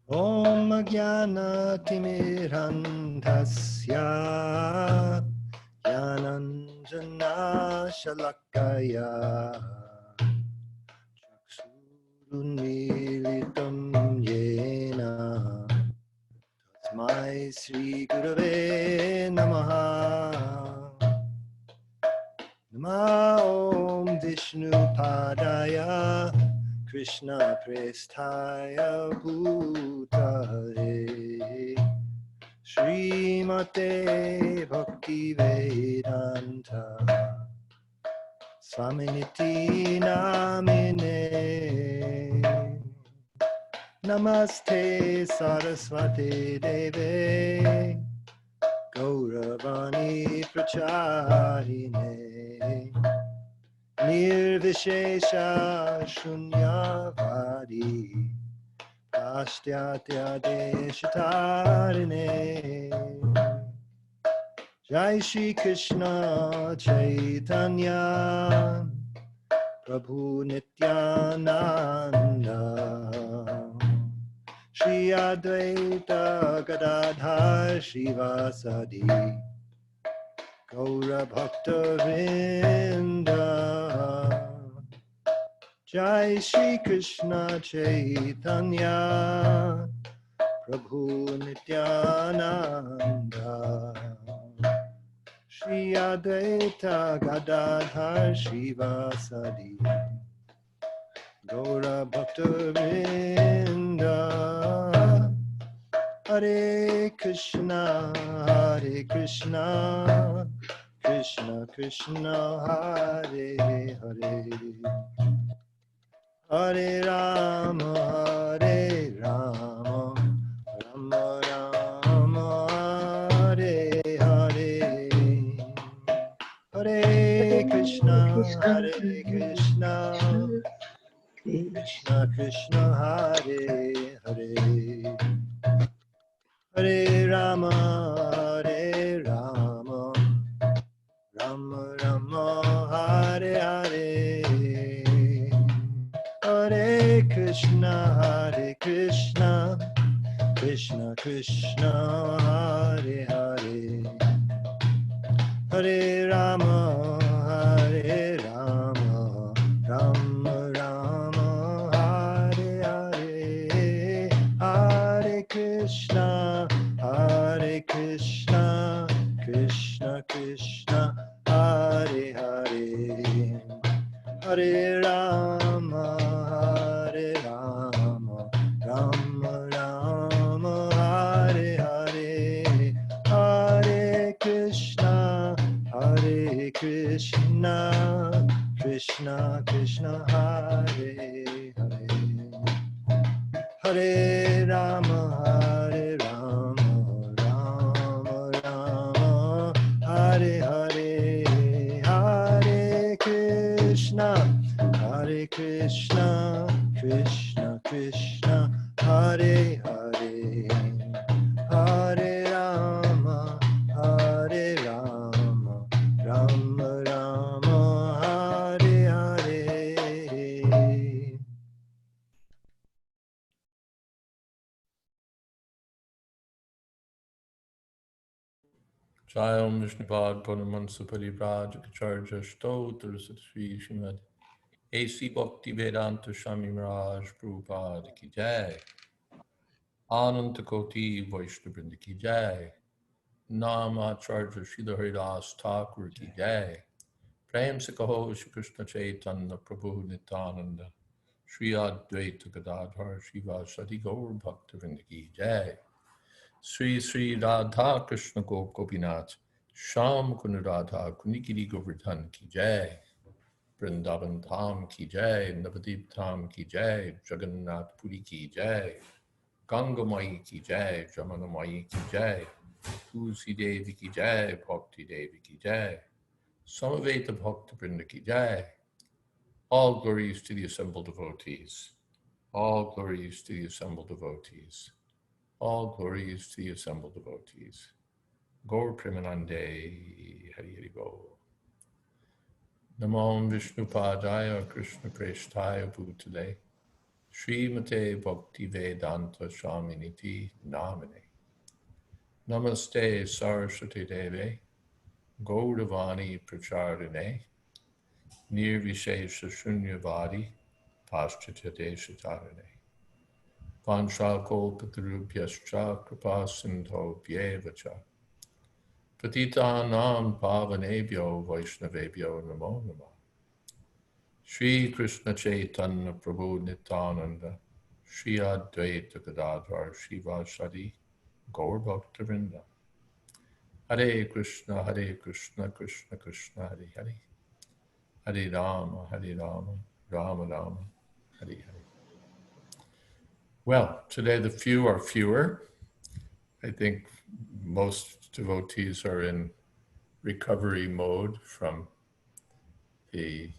Om Jnana Timirandhasya Jnananjana Shalakaya Chakshurunmilitam Yena Tasmai Sri Gurave Namaha Nama Om Vishnu Padaya Krishna Prestaya Bhutale Srimate Bhakti Vedanta Swaminiti Namine Namaste Saraswate Deve Gauravani Pracharine Nirvishesha Shunyavadi Ashtya Deshatarine Jai Shri Krishna Chaitanya Prabhu Nityananda Shri Advaita Gadadhar Shivasadi Gaura Bhakta Vrinda Jai Shri Krishna Chaitanya Prabhu Nityananda Shri Advaita Gadadhar Shivasadi Gaura Bhakta Vrinda Hare Krishna Krishna Krishna Hare Hare Hare Rama Rama Rama Hare Hare Hare Krishna Krishna Krishna Hare Hare Hare Rama Rama Rama Hare Hare Hare Krishna Krishna Krishna Hare Hare Hare Rama Rama Rama Hare Hare Hare Krishna Krishna Krishna Hare Hare Hare Rama Rama Rama Hare Hare Hare Krishna Krishna Krishna Hare Hare Hare Rama Rama Rama Hare Hare Hare Krishna Krishna Krishna Hare Hare Hare Rama Rama Rama Hare Hare Jayam Vishnupad Purnamansa Parivraj Kacharya Stotra Sri Srimad A.C. Bhakti Vedanta Swami Maharaj Prabhupada Ki Jai Ananta Koti Vaishnavrinda Ki Jai Nam Acharya Srila Haridas Thakur Ki Jai Prem Sikaho Shri Krishna Chaitanya Prabhu Nityananda Shri Advaita Gadadhar Shivasadi Gaur Bhaktivinoda Ki Jai Sri Sri Radha Krishna Gopinath Sham Kun Radha Kunikiri Govardhan Ki Jai Vrindavan Dham Ki Jai Navadip Dham Ki Jai Jagannath Puri Ki Jai Ganga Mai Ki Jai Jamana Mai Ki Jai Tulsi Devi Ki Jai Bhakti Devi Ki Jai Samaveta Bhakta Vrinda Ki Jai. All glories to the assembled devotees. All glories to the assembled devotees. All glories to the assembled devotees. Gaur Premanande Hari Hari Bo. Namo Vishnu Padaya Krishna Preshtaya Bhutale Srimate Bhaktivedanta Swaminiti Namine. Namaste Saraswati Deve, Gauravani Pracharine, Nirvishesha Shunyavadi, Paschatya Deshatarine. Panchakolpatarubhyascha Kripa Sindho Vyevacha. Patitanam Pavanebhyo Vaishnavebhyo Namo Namah. Shri Krishna Chaitanya Prabhu Nityananda, Shri Advaita Gadadhar Shivasadi, Gaur Bhaktavinda. Hare Krishna, Krishna Krishna, Hare Hare. Hare Rama, Rama Rama, Hare Hare. Well, today the few are fewer. I think most devotees are in recovery mode from the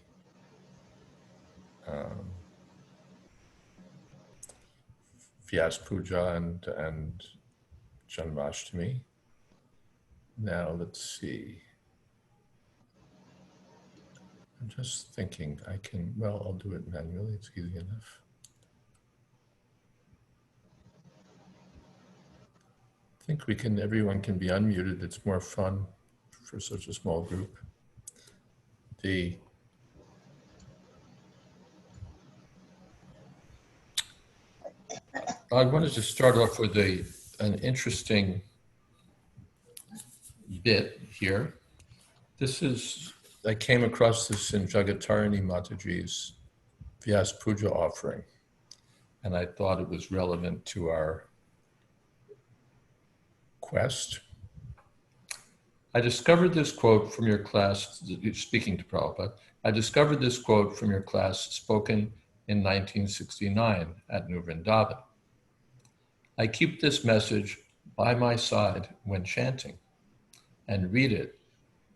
Vyas Puja and Janmashtami. Now let's see. I'm just thinking I'll do it manually, it's easy enough. I think everyone can be unmuted, it's more fun for such a small group. I wanted to start off with an interesting bit here. I came across this in Jagatarini Mataji's Vyas Puja offering, and I thought it was relevant to our quest. I discovered this quote from your class, speaking to Prabhupada, I discovered this quote from your class spoken in 1969 at New Vrindavan. I keep this message by my side when chanting and read it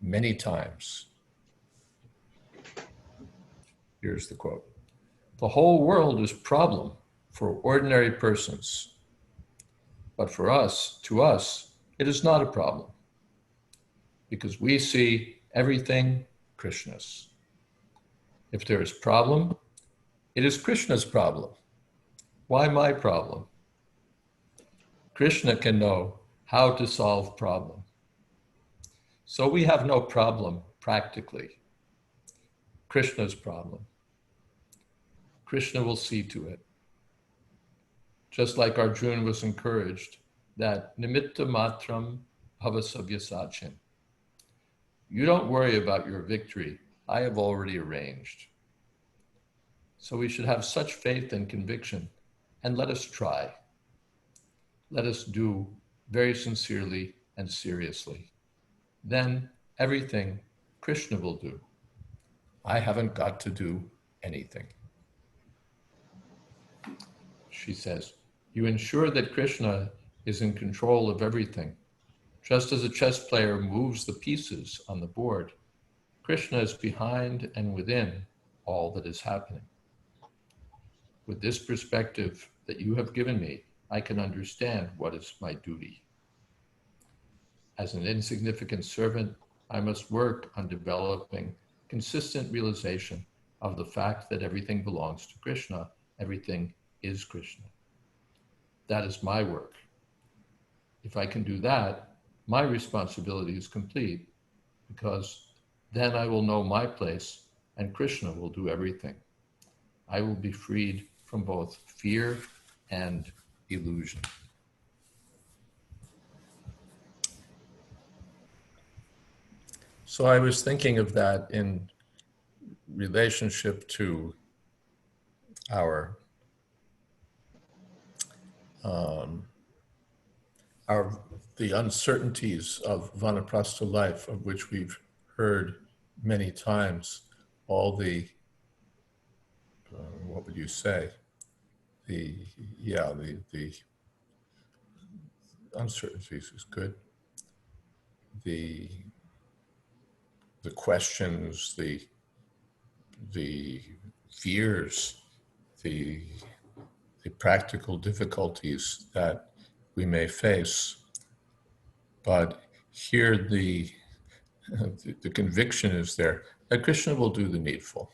many times. Here's the quote. The whole world is problem for ordinary persons, but to us, it is not a problem because we see everything Krishna's. If there is problem, it is Krishna's problem. Why my problem? Krishna can know how to solve problem. So we have no problem practically. Krishna's problem. Krishna will see to it. Just like Arjuna was encouraged that nimitta matram bhavasabhyasachin. You don't worry about your victory. I have already arranged. So we should have such faith and conviction, and let us try. Let us do very sincerely and seriously. Then everything Krishna will do. I haven't got to do anything. She says, you ensure that Krishna is in control of everything. Just as a chess player moves the pieces on the board, Krishna is behind and within all that is happening. With this perspective that you have given me, I can understand what is my duty. As an insignificant servant, I must work on developing consistent realization of the fact that everything belongs to Krishna, everything is Krishna. That is my work. If I can do that, my responsibility is complete, because then I will know my place and Krishna will do everything. I will be freed from both fear and illusion. So I was thinking of that in relationship to the uncertainties of Vanaprastha life, of which we've heard many times, all the, what would you say? The uncertainties is good. The questions, the fears, the practical difficulties that we may face. But here the conviction is there that Krishna will do the needful.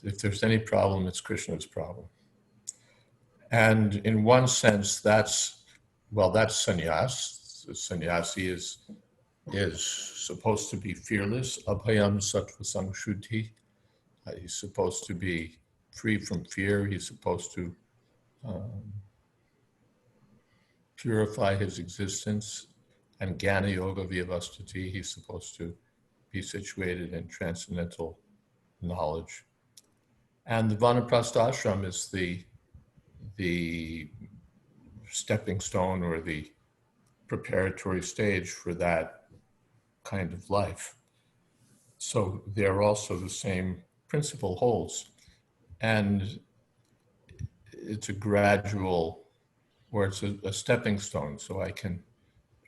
If there's any problem, it's Krishna's problem. And in one sense, that's sannyas. The sannyasi is supposed to be fearless. Abhayam sattva samshuddhi. He's supposed to be free from fear. He's supposed to purify his existence. And Jnana Yoga Vyavastati, he's supposed to be situated in transcendental knowledge. And the Vanaprastha ashram is the stepping stone or the preparatory stage for that kind of life. So there also the same principle holds. And it's a gradual, or it's a stepping stone, so I can,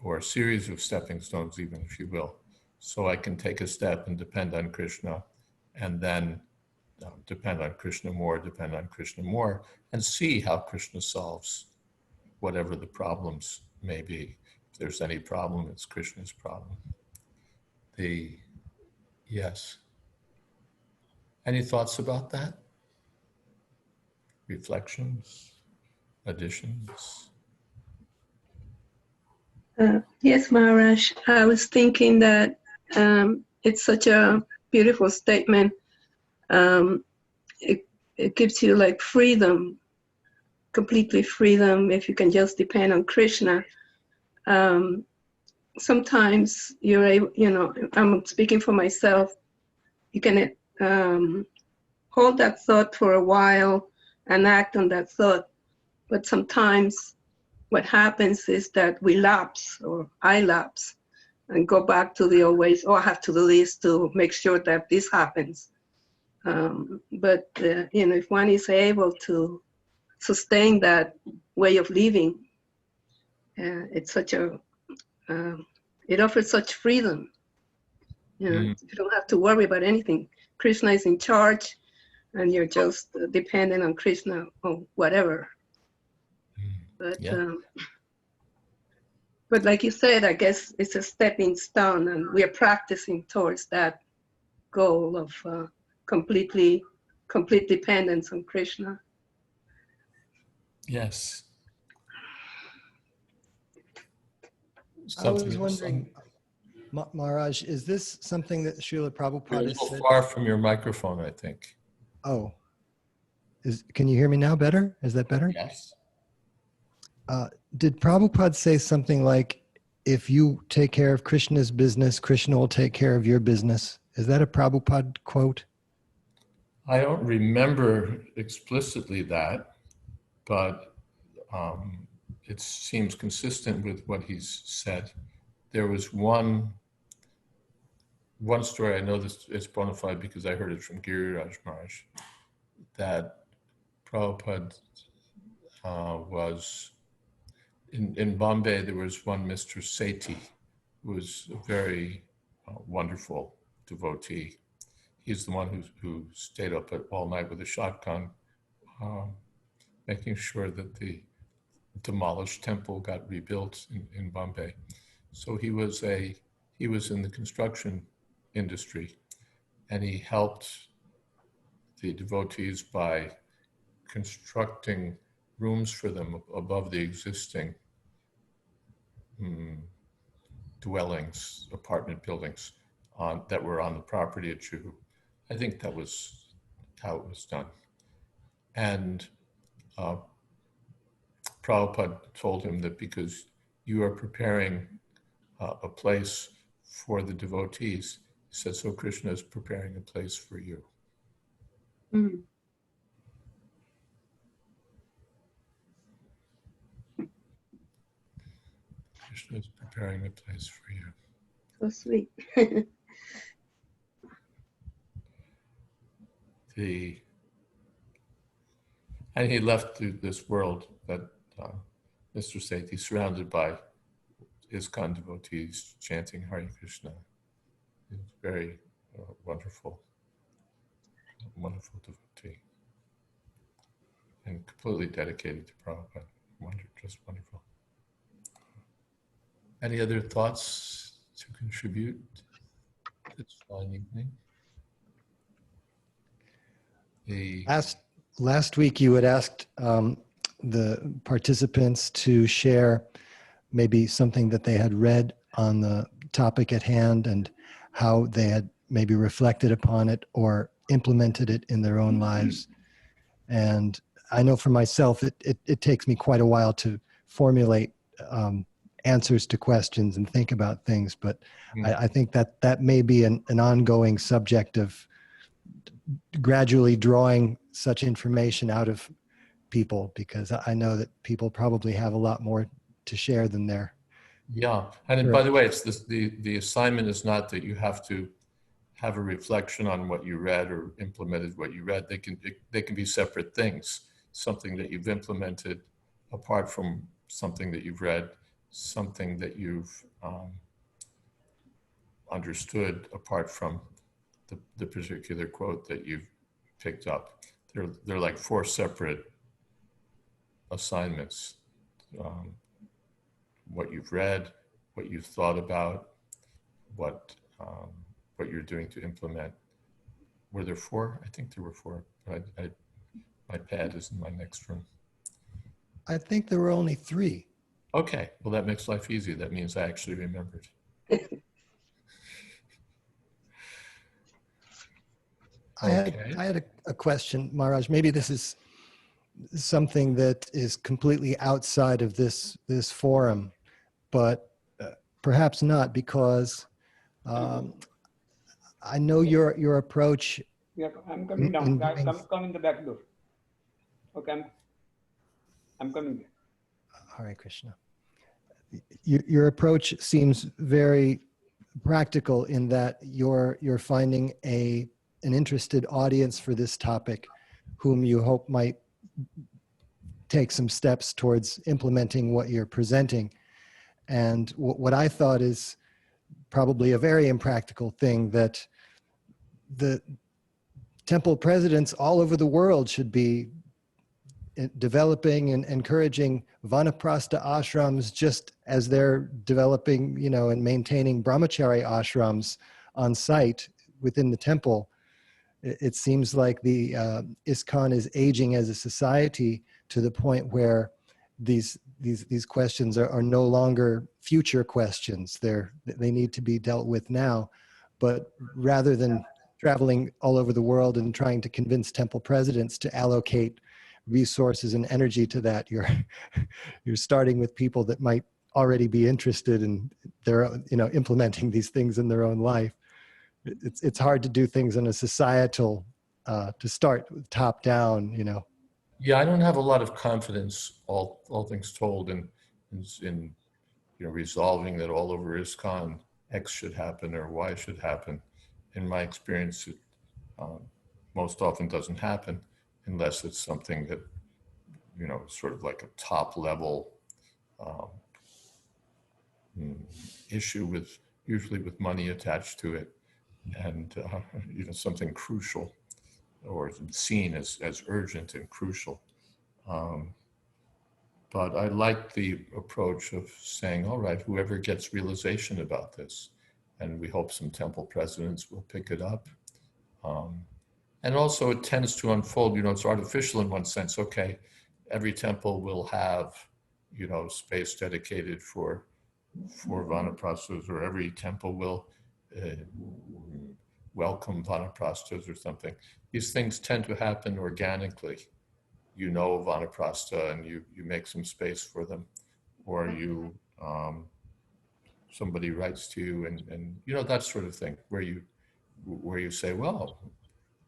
or a series of stepping stones even, if you will. So I can take a step and depend on Krishna, and then depend on Krishna more, and see how Krishna solves whatever the problems may be. If there's any problem, it's Krishna's problem. Yes. Any thoughts about that? Reflections? Additions? Yes, Maharaj. I was thinking that it's such a beautiful statement. It gives you like freedom, completely freedom, if you can just depend on Krishna. Sometimes you're able, I'm speaking for myself, you can hold that thought for a while and act on that thought. But sometimes what happens is that we lapse, or I lapse, and go back to the old ways. I have to do this to make sure that this happens. But if one is able to sustain that way of living, it's such a, it offers such freedom. You don't have to worry about anything. Krishna is in charge, and you're just dependent on Krishna on whatever. But but like you said, I guess it's a stepping stone, and we are practicing towards that goal of complete dependence on Krishna. Yes. I was wondering, Maharaj, is this something that Srila Prabhupada has said? You're far from your microphone, I think. Oh. Can you hear me now better? Is that better? Yes. Did Prabhupada say something like, if you take care of Krishna's business, Krishna will take care of your business? Is that a Prabhupada quote? I don't remember explicitly that, but it seems consistent with what he's said. There was one story, I know this is bona fide because I heard it from Giriraj Maharaj, that Prabhupada was in Bombay. There was one Mr. Sethi, who was a very wonderful devotee. He's the one who stayed up all night with a shotgun, making sure that the demolished temple got rebuilt in Bombay. So he was in the construction industry, and he helped the devotees by constructing rooms for them above the existing dwellings, apartment buildings that were on the property at Juhu. I think that was how it was done. And Prabhupada told him that because you are preparing a place for the devotees, he said, so Krishna is preparing a place for you. Mm. Krishna is preparing a place for you. So sweet. And he left this world, that Mr. Sethi, surrounded by ISKCON devotees chanting Hare Krishna. He was very wonderful devotee, and completely dedicated to Prabhupada. Just wonderful. Any other thoughts to contribute this fine evening? a Last week, you had asked the participants to share maybe something that they had read on the topic at hand and how they had maybe reflected upon it or implemented it in their own lives. And I know for myself, it takes me quite a while to formulate answers to questions and think about things. But I think that may be an ongoing subject of gradually drawing such information out of people, because I know that people probably have a lot more to share than they're. Yeah, and by the way, it's this, the assignment is not that you have to have a reflection on what you read or implemented what you read. They can be separate things. Something that you've implemented apart from something that you've read, something that you've understood apart from the particular quote that you've picked up. They're like 4 separate assignments. What you've read, what you've thought about, what you're doing to implement. Were there 4? I think there were 4, but my pad is in my next room. I think there were only 3. Okay, well that makes life easy. That means I actually remembered. I had a question, Maharaj. Maybe this is something that is completely outside of this forum, but perhaps not, because I know your approach. Yeah, I'm coming down. Come in the back door. Okay, I'm coming there. Hare Krishna. Your approach seems very practical in that you're finding an interested audience for this topic, whom you hope might take some steps towards implementing what you're presenting. And what I thought is probably a very impractical thing, that the temple presidents all over the world should be developing and encouraging Vanaprastha ashrams, just as they're developing, and maintaining brahmachari ashrams on site within the temple. It seems like the ISKCON is aging as a society to the point where these questions are no longer future questions. They need to be dealt with now. But rather than traveling all over the world and trying to convince temple presidents to allocate resources and energy to that, you're starting with people that might already be interested in their, implementing these things in their own life. It's hard to do things on a societal, to start top down, Yeah, I don't have a lot of confidence, all things told, in resolving that all over ISKCON X should happen or Y should happen. In my experience, it most often doesn't happen unless it's something that, sort of like a top level issue usually with money attached to it, and something crucial or seen as urgent and crucial. But I like the approach of saying, all right, whoever gets realization about this, and we hope some temple presidents will pick it up. And also it tends to unfold, it's artificial in one sense. Okay, every temple will have, space dedicated for Vanaprasthas, or every temple will welcome Vanaprasthas or something. These things tend to happen organically. Vanaprastha and you make some space for them, or somebody writes to you and that sort of thing, where you say, well,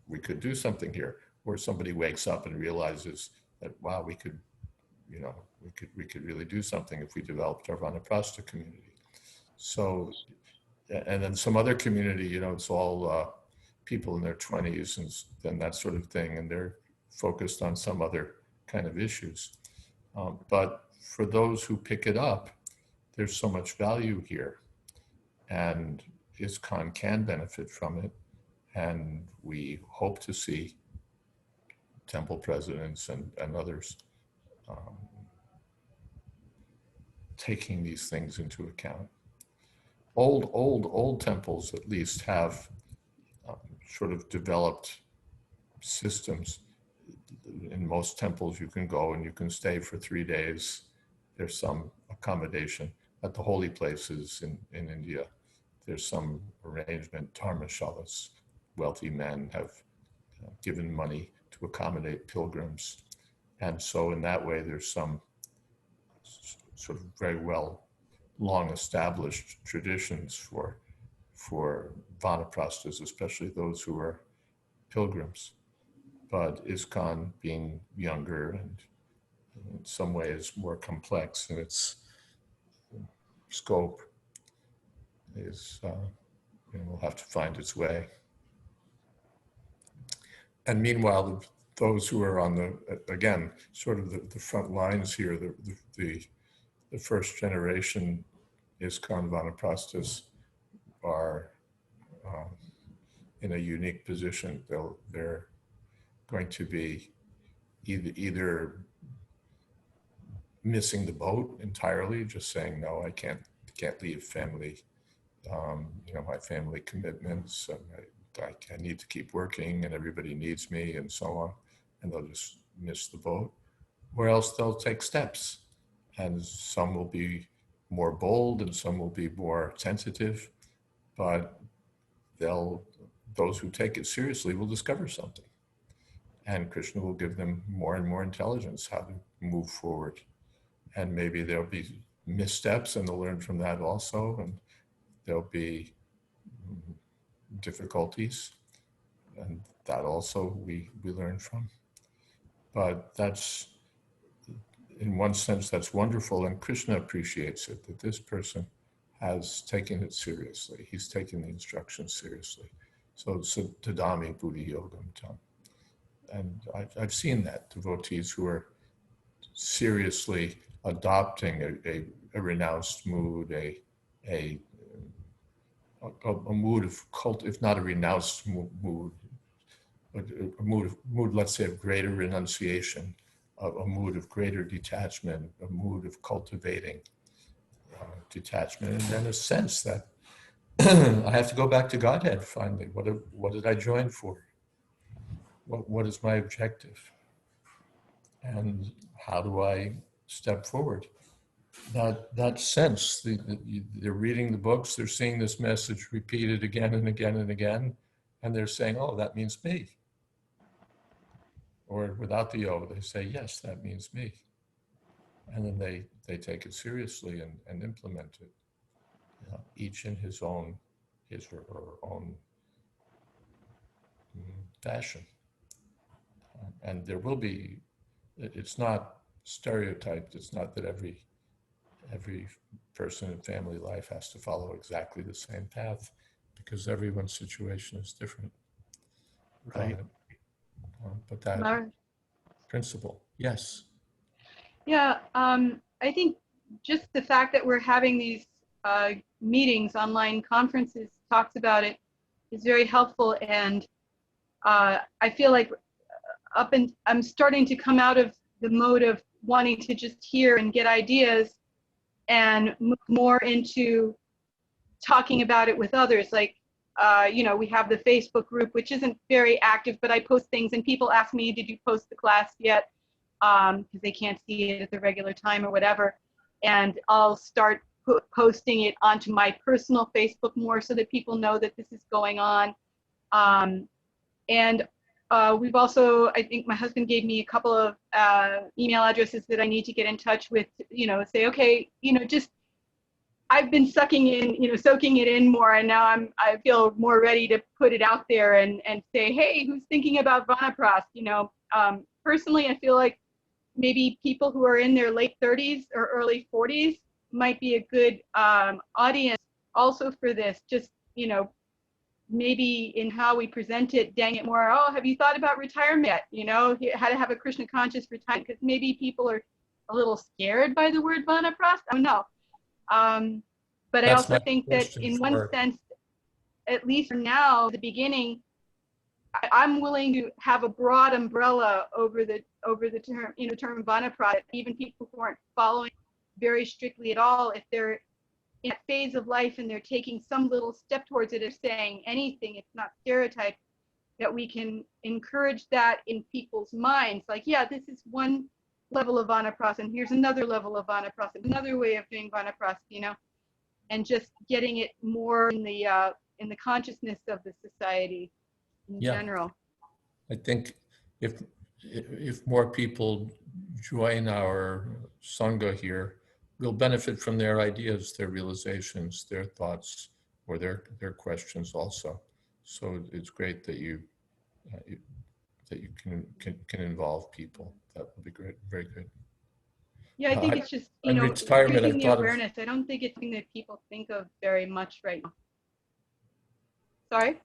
we could do something here, or somebody wakes up and realizes that, wow, we could really do something if we developed our Vanaprastha community. So, and then some other community, it's all people in their 20s and then that sort of thing, and they're focused on some other kind of issues. But for those who pick it up, there's so much value here, and ISKCON can benefit from it. And we hope to see temple presidents and others taking these things into account. Old temples at least have sort of developed systems. In most temples, you can go and you can stay for 3 days. There's some accommodation. At the holy places in India, there's some arrangement. Dharmashalas, wealthy men have given money to accommodate pilgrims. And so in that way, there's some sort of very well long established traditions for Vanaprasthas, especially those who are pilgrims. But ISKCON, being younger and in some ways more complex in its scope, is will have to find its way. And meanwhile, those who are on the, again, sort of the front lines here, the first generation ISKCON Vanaprasthas are in a unique position. They're going to be either missing the boat entirely, just saying, no, I can't leave family, my family commitments. I need to keep working and everybody needs me and so on. And they'll just miss the boat. Or else they'll take steps. And some will be more bold and some will be more tentative. But those who take it seriously will discover something. And Krishna will give them more and more intelligence how to move forward. And maybe there'll be missteps and they'll learn from that also. And there'll be difficulties. And that also we learn from. But that's, in one sense, that's wonderful. And Krishna appreciates it, that this person has taken it seriously. He's taken the instructions seriously. So tadami buddhi yogam tam. And I've seen that, devotees who are seriously adopting a renounced mood, a mood of cult, if not a renounced mood, but a mood, let's say, of greater renunciation, a mood of greater detachment, a mood of cultivating detachment, and then a sense that I have to go back to Godhead finally. What did I join for? What is my objective? And how do I step forward? That sense, they're reading the books, they're seeing this message repeated again and again and again, and they're saying, oh, that means me. Or without the O, they say, yes, that means me. And then they take it seriously and implement it, each in his or her own fashion. And there will be, it's not stereotyped. It's not that every person in family life has to follow exactly the same path, because everyone's situation is different. Right. But that Mar- principle, yes. Yeah, I think just the fact that we're having these meetings, online conferences, talks about it is very helpful. And I feel like I'm starting to come out of the mode of wanting to just hear and get ideas and move more into talking about it with others. Like, we have the Facebook group, which isn't very active, but I post things and people ask me, did you post the class yet? Because they can't see it at the regular time or whatever. And I'll start posting it onto my personal Facebook more so that people know that this is going on. And we've also, I think my husband gave me a couple of email addresses that I need to get in touch with, say, okay, just, I've been soaking it in more, and now I feel more ready to put it out there and say, hey, who's thinking about Vanaprastha? Personally, I feel like maybe people who are in their late 30s or early 40s might be a good audience also for this. Just, maybe in how we present it, dang it more, oh, have you thought about retirement yet? How to have a Krishna conscious retirement, because maybe people are a little scared by the word Vanaprastha. I don't know. But I also think that in one sense, at least for now, the beginning, I'm willing to have a broad umbrella over the term, term Vanaprastha. Even people who aren't following very strictly at all, if they're in a phase of life and they're taking some little step towards it or saying anything, it's not stereotyped. that we can encourage that in people's minds. Like, yeah, this is one level of Vanaprastha, and here's another level of Vanaprastha, another way of doing Vanaprastha, you know, and just getting it more in the consciousness of the society in general. I think if more people join our Sangha here, we'll benefit from their ideas, their realizations, their thoughts, or their questions also. So it's great that you can involve people. That would be great, very good. Yeah, I think it's just, you on know, retirement, increasing I the thought awareness. I don't think it's something that people think of very much right now. Sorry?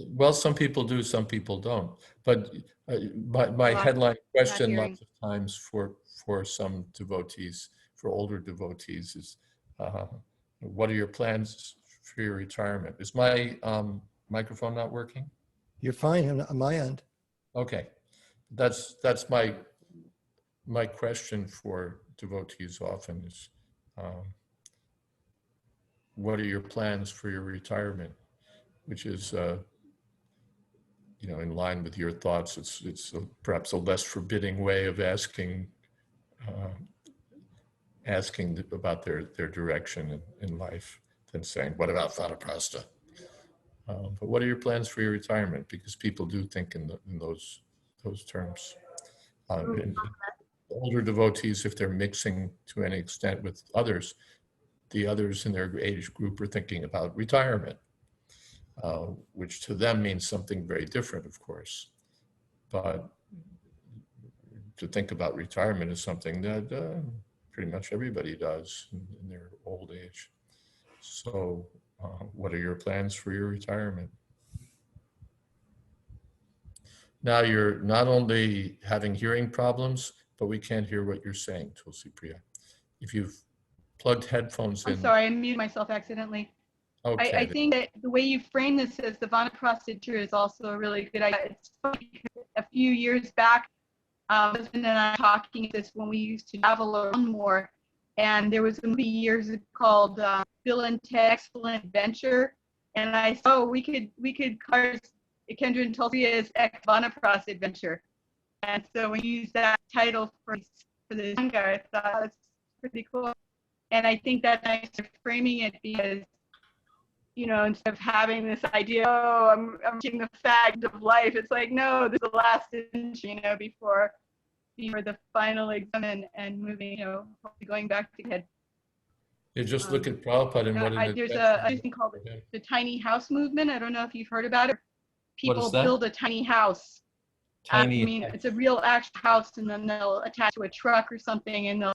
Well, some people do, some people don't. But my headline question lots of times for some devotees, for older devotees, is what are your plans for your retirement? Is my microphone not working? You're fine on my end. Okay, that's my question for devotees often is, what are your plans for your retirement? Which is, you know, in line with your thoughts. It's perhaps a less forbidding way of asking about their direction in life than saying, "What about Vanaprastha?" But what are your plans for your retirement? Because people do think in those terms. And older devotees, if they're mixing to any extent with others, the others in their age group are thinking about retirement, which to them means something very different, of course. But to think about retirement is something that pretty much everybody does in their old age. So what are your plans for your retirement? Now you're not only having hearing problems, but we can't hear what you're saying, Tulsi Priya. If you've plugged headphones in. I'm sorry, I muted myself accidentally. Okay. I think that the way you frame this as the Vanaprastha is also a really good idea. It's funny because a few years back, my husband and I were talking this when we used to travel around more, and there was a movie years ago called Bill and Ted's Excellent Adventure, and I said, oh, we could call Kendra and Tulsi as Vanaprastha Adventure, and so we used that title for the Sangha. I thought that's pretty cool, and I think that nice framing it because, you know, instead of having this idea, oh, I'm reaching the fact of life, it's like, no, this is the last inch, you know, before the final exam and moving, you know, going back to head. You just look at Prabhupada and what there's a thing called the tiny house movement. I don't know if you've heard about it. People build a tiny house. It's a real actual house, and then they'll attach to a truck or something, and they'll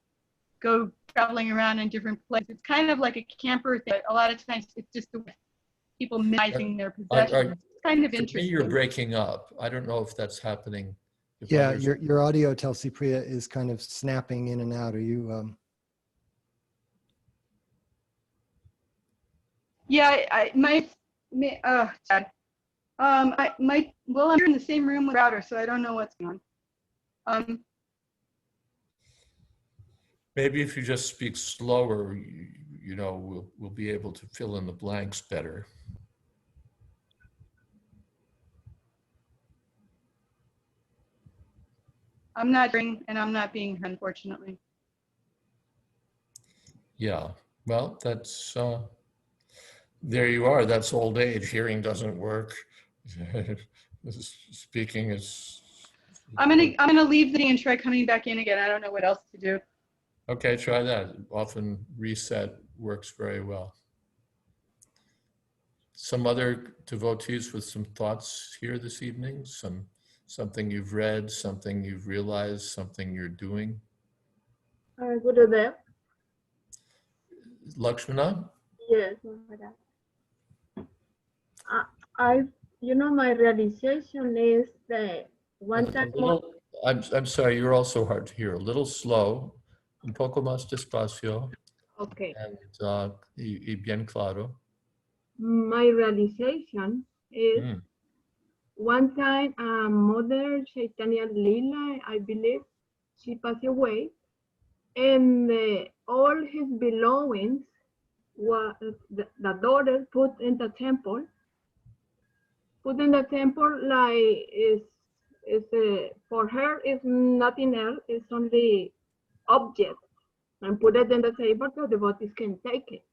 go traveling around in different places. It's kind of like a camper thing, but a lot of times it's just the people minimizing their possessions. It's kind of interesting. You're breaking up. I don't know if that's happening. Yeah, your audio, Tulsi Priya, is kind of snapping in and out. Are you? Yeah, well, I'm here in the same room with router, so I don't know what's going on. Maybe if you just speak slower, you know, we'll be able to fill in the blanks better. I'm not hearing, and I'm not being heard, unfortunately. Yeah, well, that's there you are. That's old age. Hearing doesn't work. Speaking is. I'm gonna leave the and try coming back in again. I don't know what else to do. Okay, try that. Often reset works very well. Some other devotees with some thoughts here this evening? Something you've read, something you've realized, something you're doing? Gurudev. Lakshmana? Yes. My realization is that one time. I'm sorry, you're also hard to hear. A little slow, un poco más despacio. Okay. And y bien claro. My realization is one time Mother Chaitanya Lila, I believe, she passed away, and all his belongings were the daughter put in the temple, put in the temple like for her is nothing else. It's only object, and put it in the table so the devotees can take it.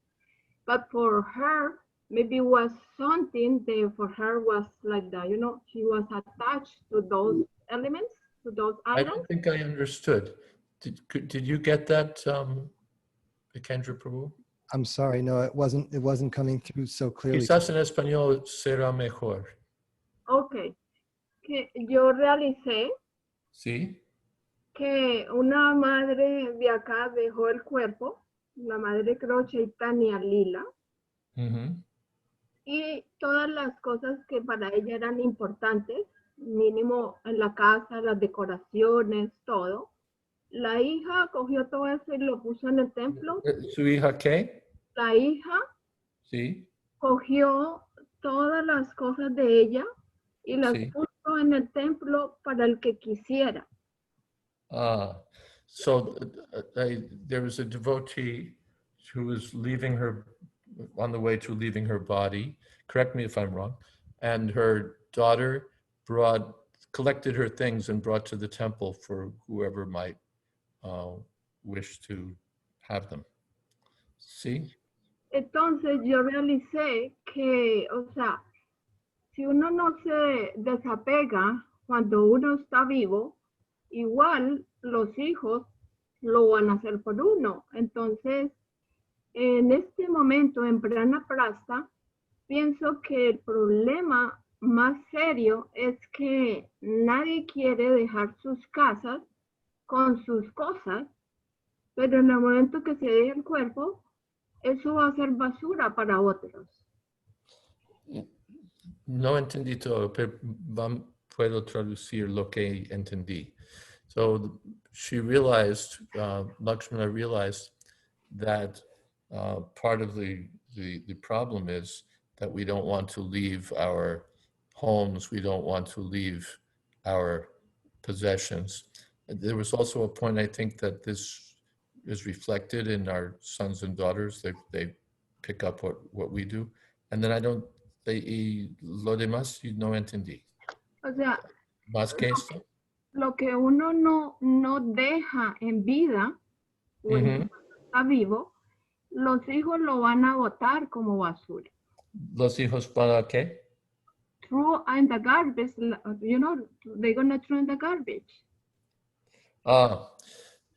But for her, maybe it was something that for her was like that. You know, she was attached to those elements, to those I items. don't think I understood. Did you get that, Kendra Prabhu? I'm sorry, no, it wasn't coming through so clearly. Quizás en español será mejor. Ok, que yo realicé ¿Sí? que una madre de acá dejó el cuerpo, la madre creo Chaitanya Lila, y todas las cosas que para ella eran importantes, mínimo en la casa, las decoraciones, todo. La hija cogió todo eso y lo puso en el templo. ¿Su hija qué? La hija Sí. cogió todas las cosas de ella y las Sí. puso en el templo para el que quisiera. So there was a devotee who was on the way to leaving her body, correct me if I'm wrong, and her daughter collected her things and brought to the temple for whoever might wish to have them. ¿Sí? Entonces yo realicé que, o sea, si uno no se desapega cuando uno está vivo, igual los hijos lo van a hacer por uno. Entonces, en este momento, en Vanaprastha, pienso que el problema más serio es que nadie quiere dejar sus casas con sus cosas, pero en el momento que se deje el cuerpo, eso va a ser basura para otros. No entendí todo, pero puedo traducir lo que entendí. So she realized, Lakshmana realized that part of the problem is that we don't want to leave our homes, we don't want to leave our possessions. There was also a point, I think, that this is reflected in our sons and daughters. They pick up what we do. And then lo demás no entendí. O sea, ¿Más que esto? lo que uno no deja en vida, cuando está vivo, los hijos lo van a botar como basura. ¿Los hijos van a qué? Throw in the garbage, you know, they're gonna throw in the garbage.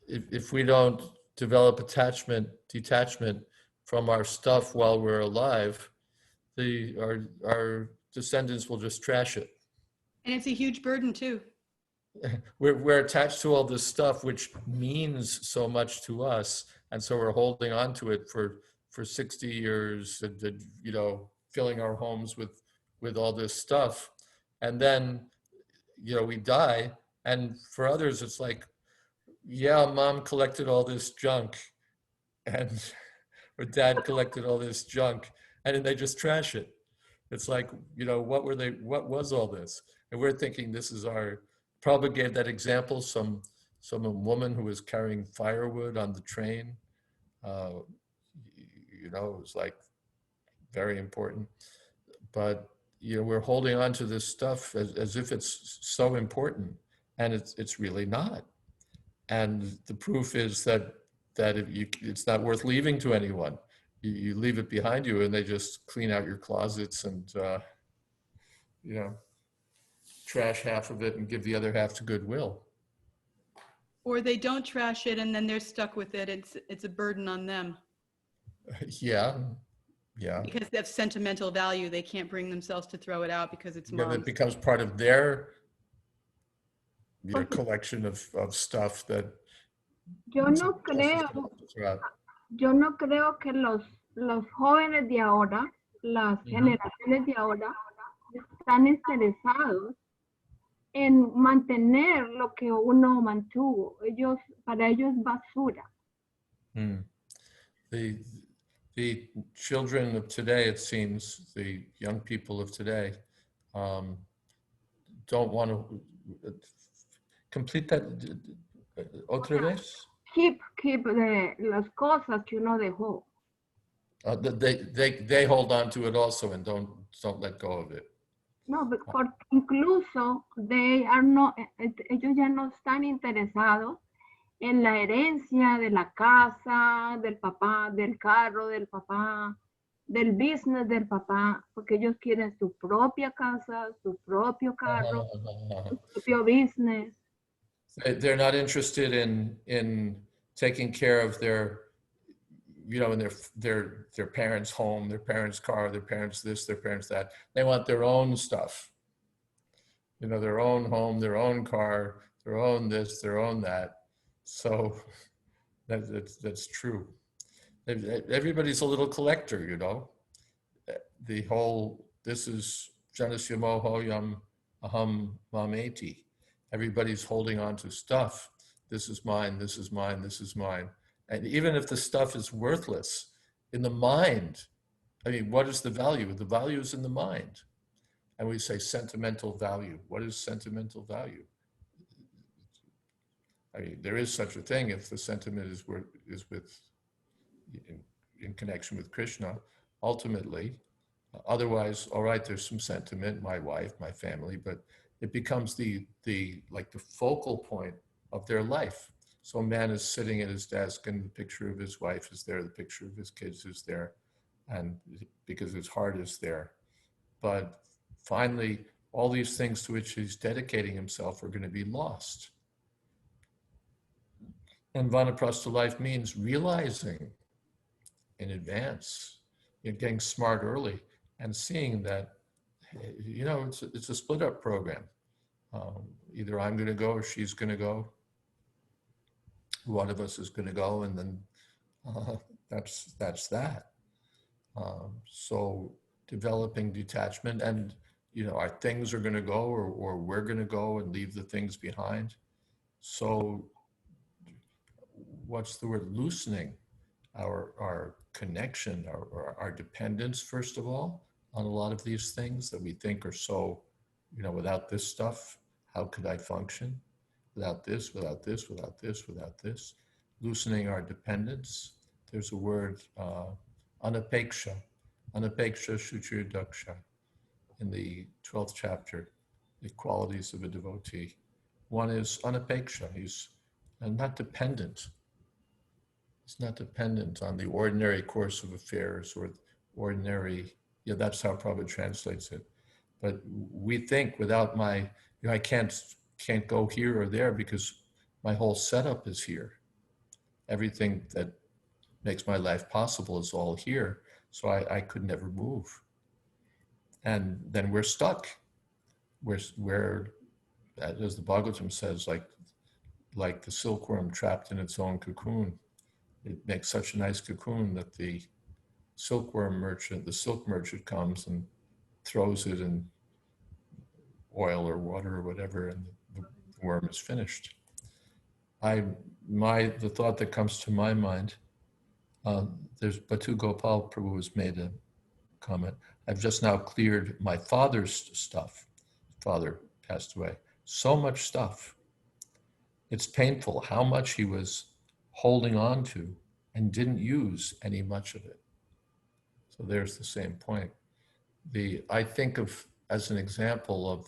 If we don't develop detachment from our stuff while we're alive, our descendants will just trash it. And it's a huge burden too. We're attached to all this stuff which means so much to us, and so we're holding on to it for 60 years, you know, filling our homes with all this stuff, and then, you know, we die, and for others it's like, yeah, mom collected all this junk, and or dad collected all this junk, and then they just trash it. It's like, you know, what was all this? And we're thinking this is probably gave that example, some woman who was carrying firewood on the train. You know, it was like very important. But, you know, we're holding on to this stuff as if it's so important, and it's really not. And the proof is that it's not worth leaving to anyone. You leave it behind you, and they just clean out your closets and, you know, trash half of it and give the other half to Goodwill. Or they don't trash it and then they're stuck with it. It's a burden on them. Yeah. Because they have sentimental value. They can't bring themselves to throw it out because it's mom's. It becomes part of their collection of stuff that. Yo no creo que los jóvenes de ahora, las generaciones de ahora, están interesados en mantener lo que uno mantuvo. Para ellos es basura. The children of today, it seems, the young people of today, don't want to complete that otra vez. Keep las cosas que uno dejó. They hold on to it also and don't let go of it. No, porque incluso ellos ya no están interesados en la herencia de la casa, del papá, del carro, del papá, del business del papá, porque ellos quieren su propia casa, su propio carro, su propio business. They're not interested in taking care of their, in their parents' home, their parents' car, their parents' this, their parents' that. They want their own stuff. Their own home, their own car, their own this, their own that. So that's true. Everybody's a little collector, The whole, this is Janasya Moho Yam Aham Mameti. Everybody's holding on to stuff. This is mine, this is mine, this is mine. And even if the stuff is worthless, in the mind, what is the value? The value is in the mind. And we say sentimental value. What is sentimental value? There is such a thing if the sentiment is in connection with Krishna, ultimately. Otherwise, all right, there's some sentiment, my wife, my family, but it becomes the focal point of their life. So a man is sitting at his desk and the picture of his wife is there, the picture of his kids is there, and because his heart is there. But finally, all these things to which he's dedicating himself are going to be lost. And Vanaprastha life means realizing in advance, getting smart early and seeing that, it's a split up program. Either I'm going to go or she's going to go. One of us is going to go, and then that's that. So developing detachment, and our things are going to go, or we're going to go and leave the things behind. So what's the word? Loosening our connection, our dependence, first of all, on a lot of these things that we think are so, without this stuff, how could I function? Without this, without this, without this, without this. Loosening our dependence. There's a word, anapeksha. Anapeksha shuchir daksha. In the 12th chapter, the qualities of a devotee. One is anapeksha. He's not dependent. He's not dependent on the ordinary course of affairs or ordinary, that's how Prabhupada translates it. But we think without my, I can't go here or there because my whole setup is here. Everything that makes my life possible is all here. So I could never move. And then we're stuck. We're as the Bhagavatam says, like the silkworm trapped in its own cocoon. It makes such a nice cocoon that the silk merchant comes and throws it in oil or water or whatever, and the worm is finished. The thought that comes to my mind, there's Batu Gopal Prabhu has made a comment. I've just now cleared my father's stuff. Father passed away. So much stuff. It's painful how much he was holding on to and didn't use any much of it. So there's the same point. I think of, as an example of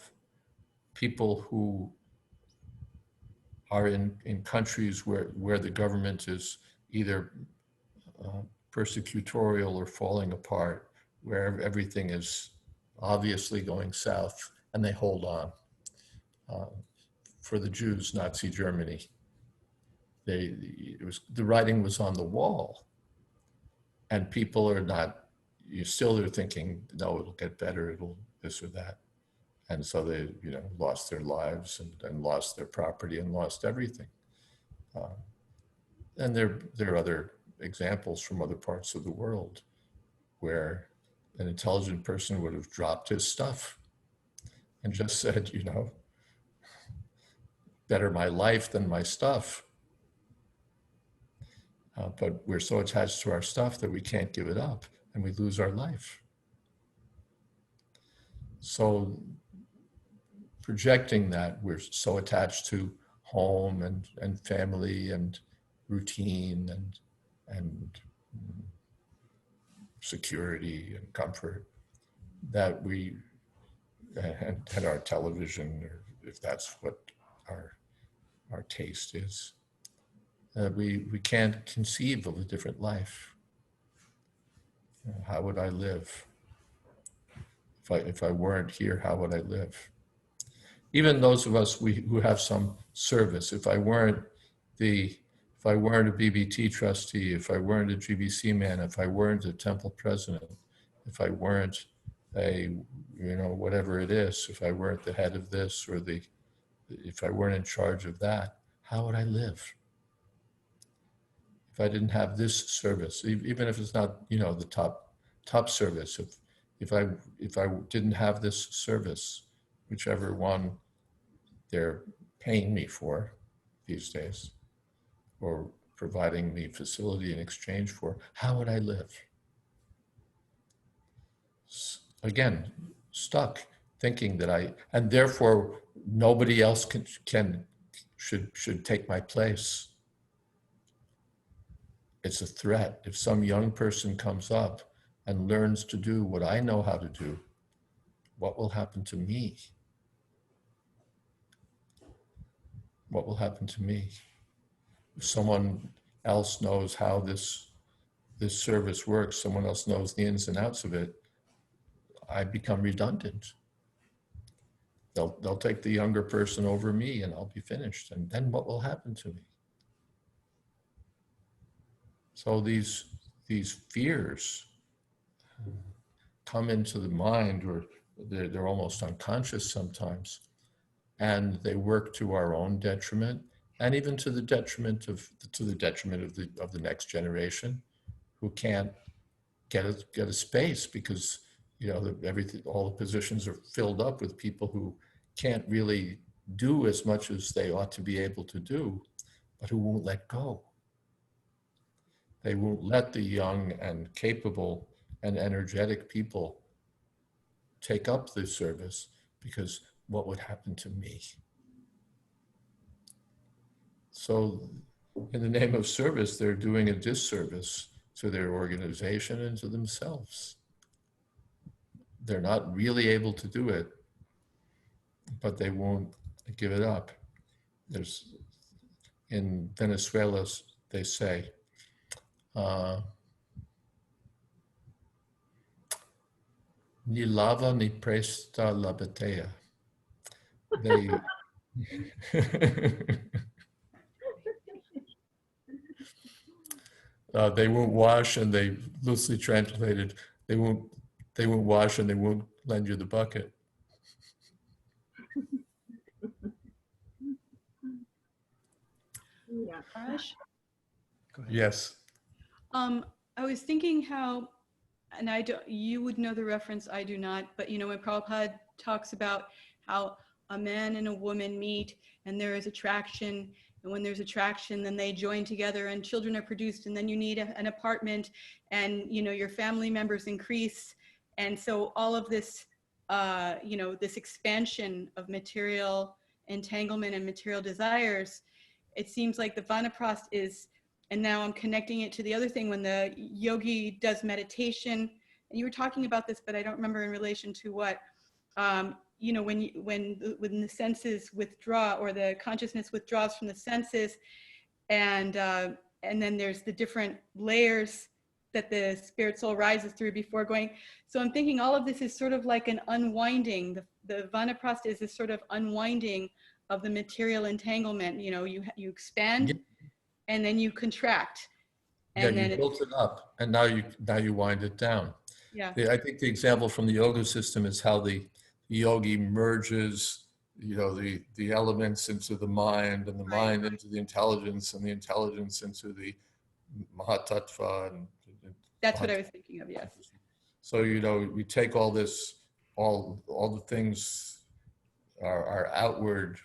people who are in countries where the government is either persecutorial or falling apart, where everything is obviously going south, and they hold on. For the Jews, Nazi Germany, the writing was on the wall, and people are not. They're thinking, no, it'll get better, it'll this or that. And so they, lost their lives and lost their property and lost everything. And there are other examples from other parts of the world where an intelligent person would have dropped his stuff and just said, better my life than my stuff. But we're so attached to our stuff that we can't give it up, and we lose our life. So projecting that we're so attached to home and family and routine and security and comfort that we and our television, or if that's what our taste is. We can't conceive of a different life. How would I live? If I weren't here, how would I live? Even those of us who have some service, if I weren't a BBT trustee, if I weren't a GBC man, if I weren't a temple president, if I weren't whatever it is, if I weren't the head of this or if I weren't in charge of that, how would I live? If I didn't have this service, even if it's not, the top service, if I didn't have this service, whichever one they're paying me for these days, or providing me facility in exchange for, how would I live? Again, stuck thinking that and therefore nobody else should take my place. It's a threat. If some young person comes up and learns to do what I know how to do, what will happen to me? What will happen to me? If someone else knows how this service works, someone else knows the ins and outs of it, I become redundant. They'll take the younger person over me and I'll be finished. And then what will happen to me? So these fears come into the mind, or they're almost unconscious sometimes, and they work to our own detriment, and even to the detriment of the next generation, who can't get a space because all the positions are filled up with people who can't really do as much as they ought to be able to do, but who won't let go. They won't let the young and capable and energetic people take up the service, because what would happen to me? So in the name of service, they're doing a disservice to their organization and to themselves. They're not really able to do it, but they won't give it up. In Venezuela, they say, ni lava ni presta la batea. They won't wash, and they loosely translated, they won't wash and they won't lend you the bucket. Yeah. Raj? Yes. I was thinking how, and you would know the reference, I do not, but when Prabhupada talks about how a man and a woman meet and there is attraction, and when there's attraction, then they join together and children are produced, and then you need an apartment, and your family members increase. And so all of this, this expansion of material entanglement and material desires, it seems like the Vanaprastha is, and now I'm connecting it to the other thing, when the yogi does meditation, and you were talking about this, but I don't remember in relation to what, when the senses withdraw, or the consciousness withdraws from the senses, and then there's the different layers that the spirit soul rises through before going. So I'm thinking all of this is sort of like an unwinding. The Vanaprastha is this sort of unwinding of the material entanglement. You expand, yeah, and then you contract. And then you built it up, and now you wind it down. Yeah. I think the example from the yoga system is how the yogi merges, the elements into the mind, and the mind into the intelligence, and the intelligence into the Mahatattva. And that's what I was thinking of, yes. So, we take all this, all the things, our outward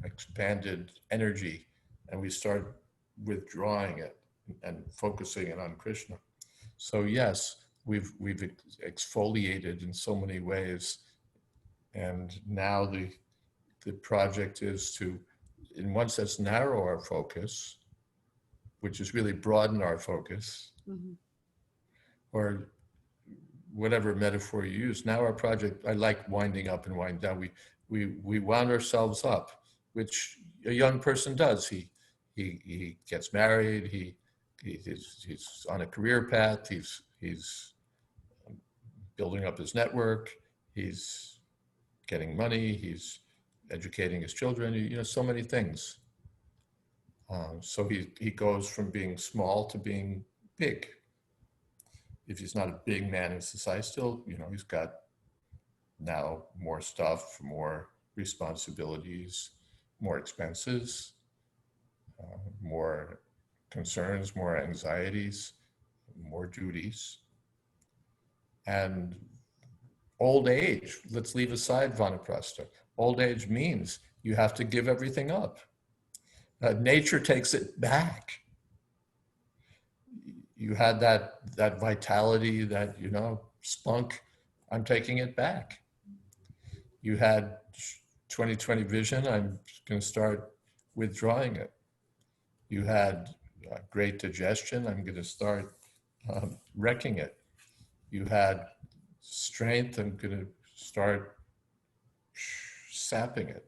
expanded energy, and we start withdrawing it and focusing it on Krishna. So yes, we've exfoliated in so many ways, and now the project is to, in one sense, narrow our focus, which is really broaden our focus, mm-hmm, or whatever metaphor you use. Now our project, I like winding up and winding down. We wound ourselves up, which a young person does. He gets married. He's on a career path. He's building up his network. He's getting money. He's educating his children. You know, so many things. So he goes from being small to being big. If he's not a big man in society, still, you know, he's got now more stuff, more responsibilities, more expenses, more concerns, more anxieties, more duties. And old age, let's leave aside Vanaprastha. Old age means you have to give everything up. Nature takes it back. You had that vitality, that, you know, spunk. I'm taking it back. You had 20/20 vision. I'm going to start withdrawing it. You had great digestion. I'm going to start wrecking it. You had strength. I'm going to start sapping it.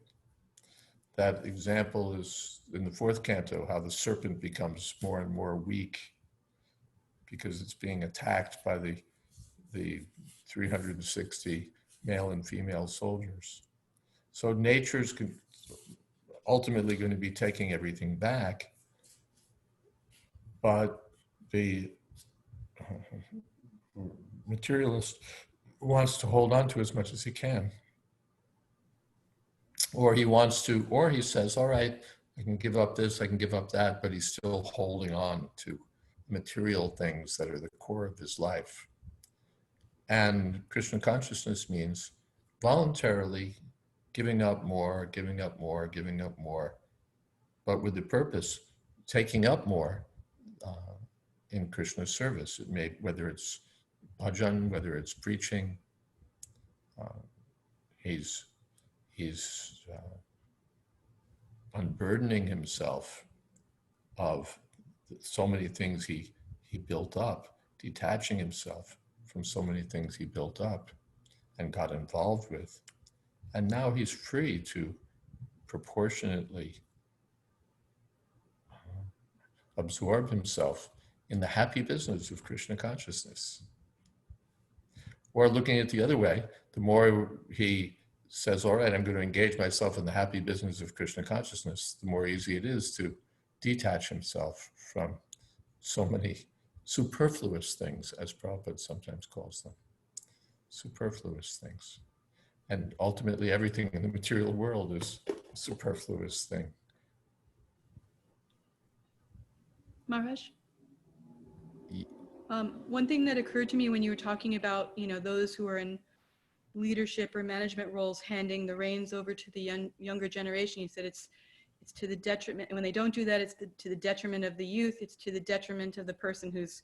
That example is in the fourth canto, how the serpent becomes more and more weak because it's being attacked by the 360 male and female soldiers. So nature's ultimately going to be taking everything back, but the materialist wants to hold on to as much as he can. Or he says, all right, I can give up this, I can give up that, but he's still holding on to material things that are the core of his life. And Krishna consciousness means voluntarily giving up more, giving up more, giving up more, but with the purpose, taking up more in Krishna's service. It may, whether it's bhajan, whether it's preaching, he's unburdening himself of so many things he built up, detaching himself from so many things he built up and got involved with. And now he's free to proportionately absorb himself in the happy business of Krishna consciousness. Or looking at the other way, the more he says, all right, I'm going to engage myself in the happy business of Krishna consciousness, the more easy it is to detach himself from so many superfluous things, as Prabhupada sometimes calls them, superfluous things. And ultimately, everything in the material world is a superfluous thing. Maharaj? One thing that occurred to me when you were talking about, you know, those who are in leadership or management roles handing the reins over to the younger generation, you said it's to the detriment, and when they don't do that, it's to the detriment of the youth, it's to the detriment of the person who's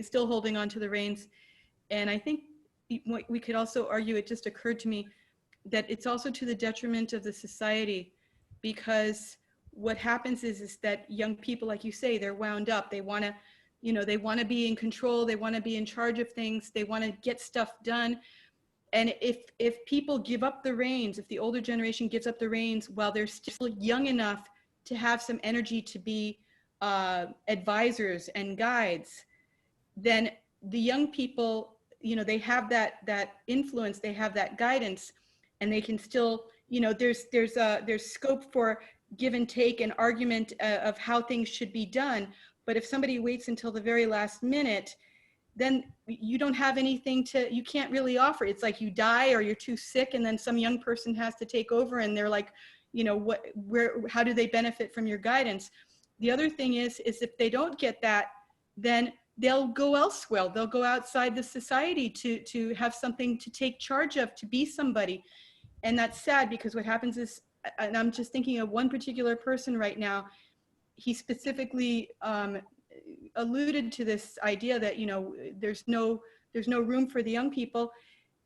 still holding on to the reins. And I think we could also argue, it just occurred to me, that it's also to the detriment of the society, because what happens is that young people, like you say, they're wound up. They want to, you know, they want to be in control. They want to be in charge of things. They want to get stuff done. And if people give up the reins, if the older generation gives up the reins while they're still young enough to have some energy to be advisors and guides, then the young people, you know, they have that influence, they have that guidance, and they can still, you know, there's scope for give and take and argument of how things should be done. But if somebody waits until the very last minute, then you don't have anything you can't really offer. It's like you die or you're too sick, and then some young person has to take over, and they're like, you know, how do they benefit from your guidance? The other thing is if they don't get that, then they'll go elsewhere. They'll go outside the society to have something to take charge of, to be somebody. And that's sad, because what happens is, and I'm just thinking of one particular person right now, he specifically alluded to this idea that, you know, there's no room for the young people,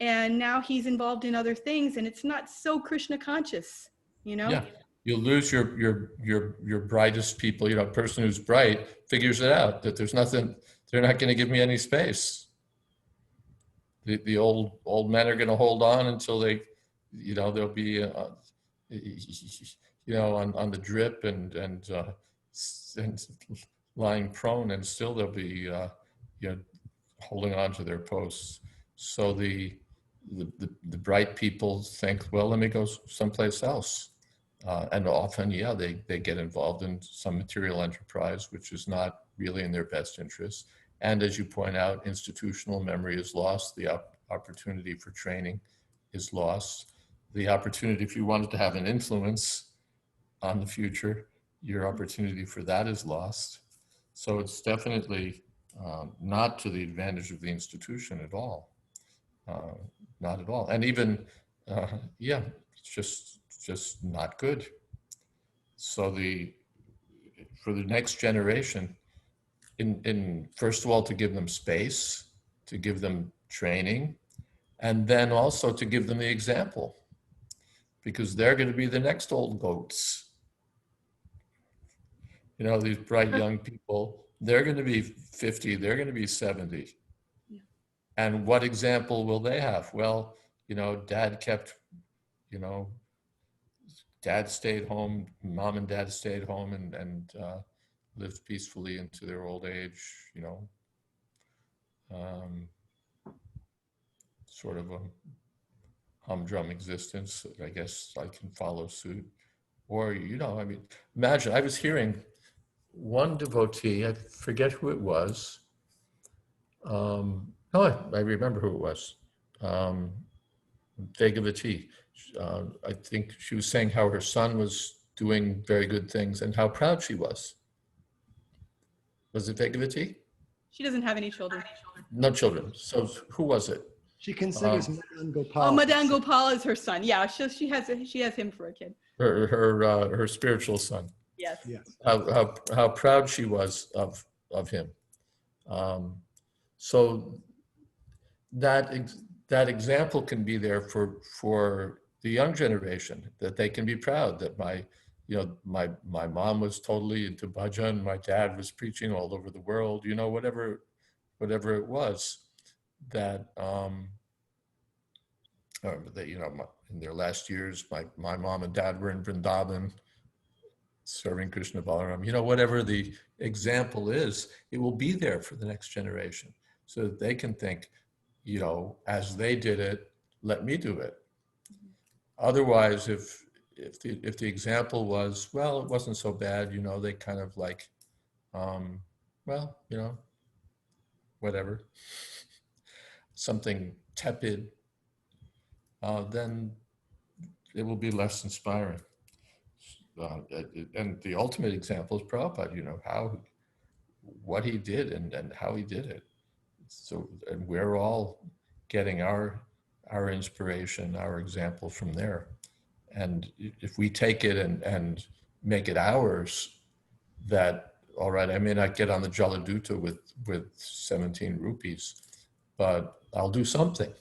and now he's involved in other things, and it's not so Krishna conscious, you know. Yeah, you'll lose your brightest people. You know, a person who's bright figures it out that there's nothing. They're not going to give me any space. the old men are going to hold on until they, they'll be, on the drip and lying prone, and still they'll be, holding on to their posts. So the bright people think, well, let me go someplace else. And often, they get involved in some material enterprise, which is not really in their best interest. And as you point out, institutional memory is lost. The opportunity for training is lost. The opportunity, if you wanted to have an influence on the future, your opportunity for that is lost. So it's definitely not to the advantage of the institution at all. Not at all. And even, it's just not good. So for the next generation, in first of all, to give them space, to give them training, and then also to give them the example, because they're going to be the next old goats. These bright young people, they're going to be 50, they're going to be 70. Yeah. And what example will they have? Well, dad kept, dad stayed home, mom and dad stayed home and lived peacefully into their old age, sort of a humdrum existence. I guess I can follow suit. Or, imagine, I was hearing one devotee, I forget who it was. I remember who it was. Jayadvaita. I think she was saying how her son was doing very good things and how proud she was. Was it Jayadvaita? She doesn't have any children. No children. So who was it? She considers Madan Gopal. Oh, Madan Gopal is her son. Yeah, she has him for a kid. Her spiritual son. Yes. Yes. How proud she was of him. So that example can be there for the young generation, that they can be proud that my mom was totally into bhajan, my dad was preaching all over the world, whatever it was, that in their last years, my mom and dad were in Vrindavan serving Krishna Balaram, whatever the example is, it will be there for the next generation so that they can think, as they did it, let me do it. Otherwise, if the example was, well, it wasn't so bad, they kind of like, whatever, something tepid, then it will be less inspiring. And the ultimate example is Prabhupada, what he did and how he did it. So, and we're all getting our inspiration, our example from there. And if we take it and make it ours, that, all right, I may not get on the Jaladuta with 17 rupees, but I'll do something.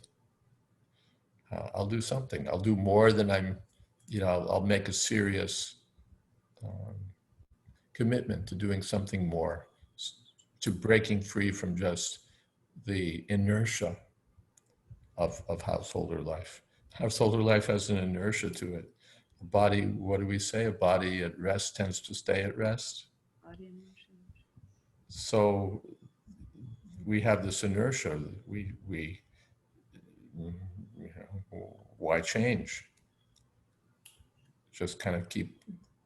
I'll do something. I'll do more than I'll make a serious commitment to doing something more, to breaking free from just the inertia of householder life. Householder life has an inertia to it. A body, what do we say? A body at rest tends to stay at rest. So we have this inertia. Why change? Just kind of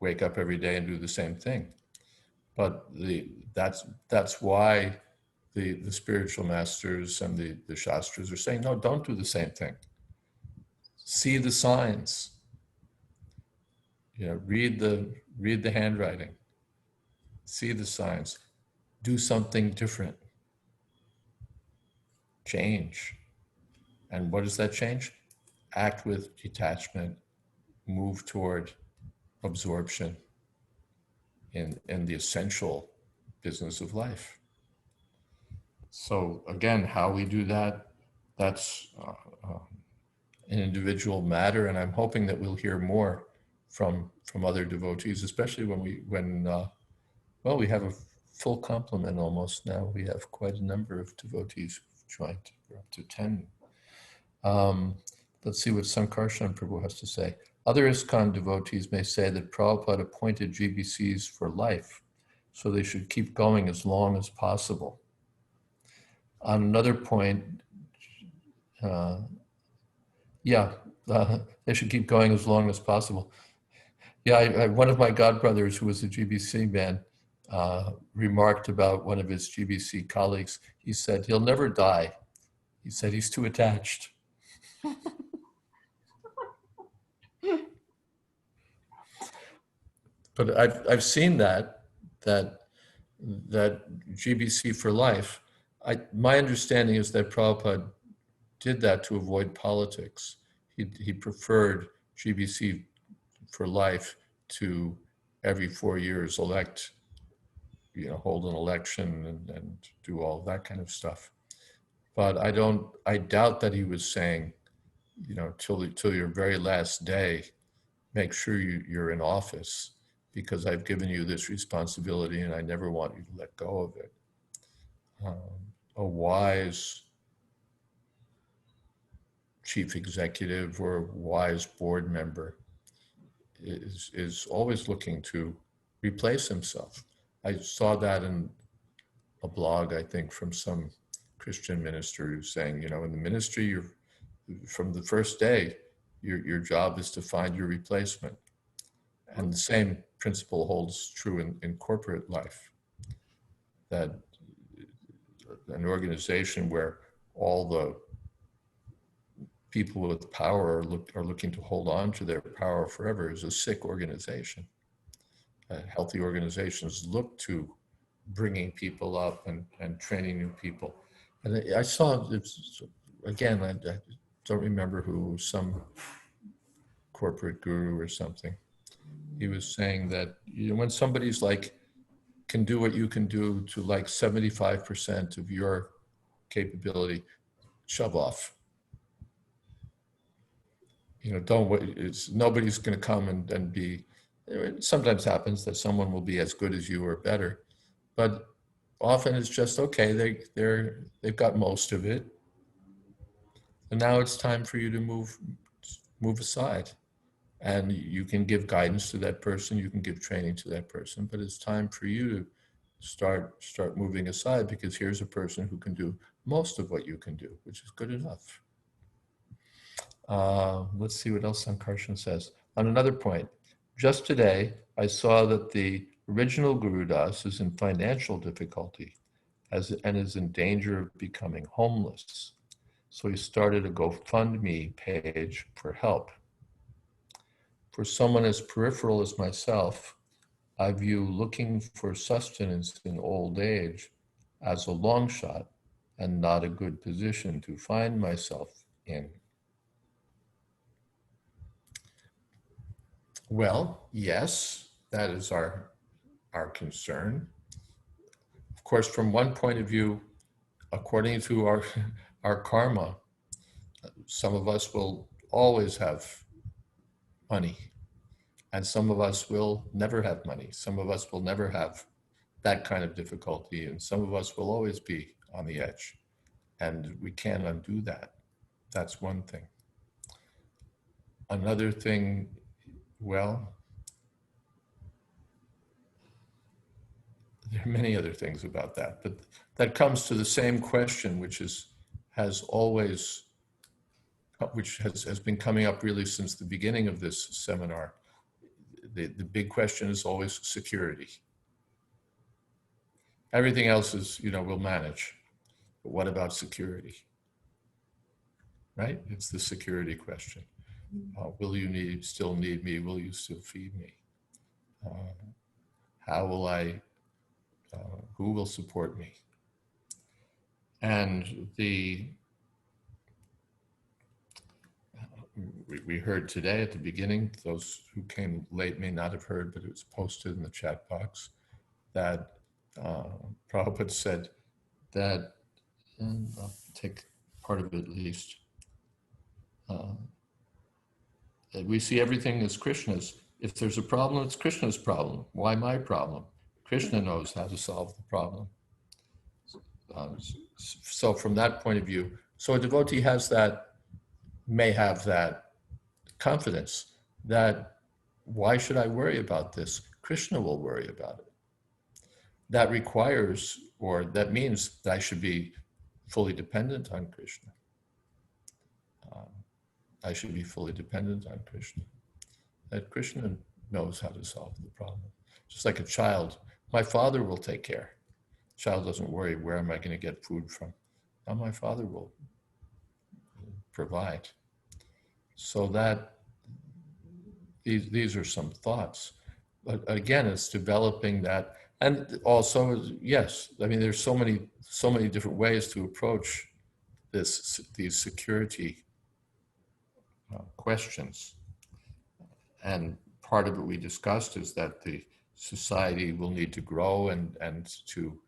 wake up every day and do the same thing. But that's why the spiritual masters and the Shastras are saying, no, don't do the same thing. See the signs. Read the handwriting. See the signs. Do something different. Change. And what does that change? Act with detachment. Move toward absorption in the essential business of life. So again, how we do that, that's an individual matter, and I'm hoping that we'll hear more from other devotees, especially when we have a full complement almost now. We have quite a number of devotees who've joined. We're up to 10 Let's see what Sankarshan Prabhu has to say. Other ISKCON devotees may say that Prabhupada appointed GBCs for life, so they should keep going as long as possible. On another point, they should keep going as long as possible. Yeah, one of my godbrothers, who was a GBC man, remarked about one of his GBC colleagues. He said, he'll never die. He said he's too attached. But I've seen that GBC for life. My understanding is that Prabhupada did that to avoid politics. He preferred GBC for life to every 4 years elect, hold an election and do all that kind of stuff. But I doubt that he was saying, till your very last day, make sure you're in office, because I've given you this responsibility and I never want you to let go of it. A wise chief executive or a wise board member is always looking to replace himself. I saw that in a blog, I think, from some Christian minister who's saying, in the ministry, from the first day, your job is to find your replacement. And the same principle holds true in corporate life, that an organization where all the people with power are looking to hold on to their power forever is a sick organization. Healthy organizations look to bringing people up and training new people. And I saw, again, I don't remember who, some corporate guru or something. He was saying that when somebody's can do what you can do to 75% of your capability, shove off. Don't wait. Nobody's going to come and be. It sometimes happens that someone will be as good as you or better, but often it's just okay. They've got most of it, and now it's time for you to move aside. And you can give guidance to that person, you can give training to that person, but it's time for you to start moving aside, because here's a person who can do most of what you can do, which is good enough. Let's see what else Sankarshan says. On another point, just today, I saw that the original Guru Das is in financial difficulty and is in danger of becoming homeless. So he started a GoFundMe page for help. For someone as peripheral as myself, I view looking for sustenance in old age as a long shot and not a good position to find myself in. Well, yes, that is our concern. Of course, from one point of view, according to our karma, some of us will always have money, and some of us will never have money. Some of us will never have that kind of difficulty, and some of us will always be on the edge, and we can't undo that. That's one thing. Another thing, well, there are many other things about that, but that comes to the same question, which has been coming up really since the beginning of this seminar. The big question is always security. Everything else is, we'll manage. But what about security? Right? It's the security question. Will you still need me? Will you still feed me? How will who will support me? And we heard today at the beginning, those who came late may not have heard, but it was posted in the chat box, that Prabhupada said that, and I'll take part of it at least, that we see everything as Krishna's. If there's a problem, it's Krishna's problem. Why my problem? Krishna knows how to solve the problem. So from that point of view, so a devotee has that may have that confidence that why should I worry about this? Krishna will worry about it. That requires, or that means that I should be fully dependent on Krishna. I should be fully dependent on Krishna. That Krishna knows how to solve the problem. Just like a child, my father will take care. Child doesn't worry, where am I going to get food from? Now my father will provide. So that these are some thoughts. But again, it's developing that. And also, yes, I mean, there's so many different ways to approach these security questions. And part of it we discussed is that the society will need to grow and to